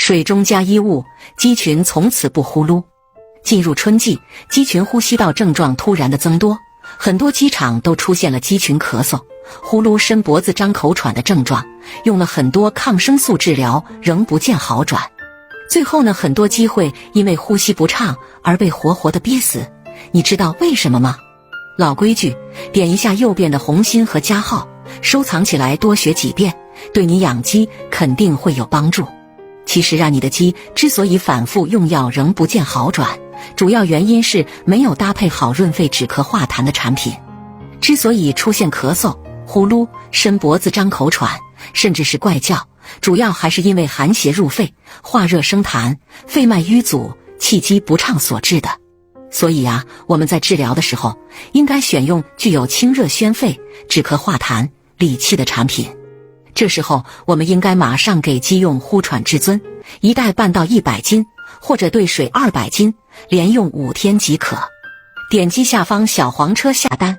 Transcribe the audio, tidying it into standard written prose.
水中加衣物，鸡群从此不呼噜。进入春季，鸡群呼吸道症状突然的增多，很多鸡场都出现了鸡群咳嗽、呼噜、伸脖子、张口喘的症状，用了很多抗生素治疗，仍不见好转。最后呢，很多鸡会因为呼吸不畅而被活活的憋死。你知道为什么吗？老规矩，点一下右边的红心和加号，收藏起来多学几遍，对你养鸡肯定会有帮助。其实你的鸡之所以反复用药仍不见好转，主要原因是没有搭配好润肺止咳化痰的产品。之所以出现咳嗽、呼噜、伸脖子、张口喘，甚至是怪叫，主要还是因为寒邪入肺，化热生痰，肺脉淤阻，气机不畅所致的。所以我们在治疗的时候，应该选用具有清热宣肺、止咳化痰、理气的产品。这时候我们应该马上给鸡用呼喘至尊，一袋半到100斤，或者兑水200斤，连用5天即可。点击下方小黄车下单。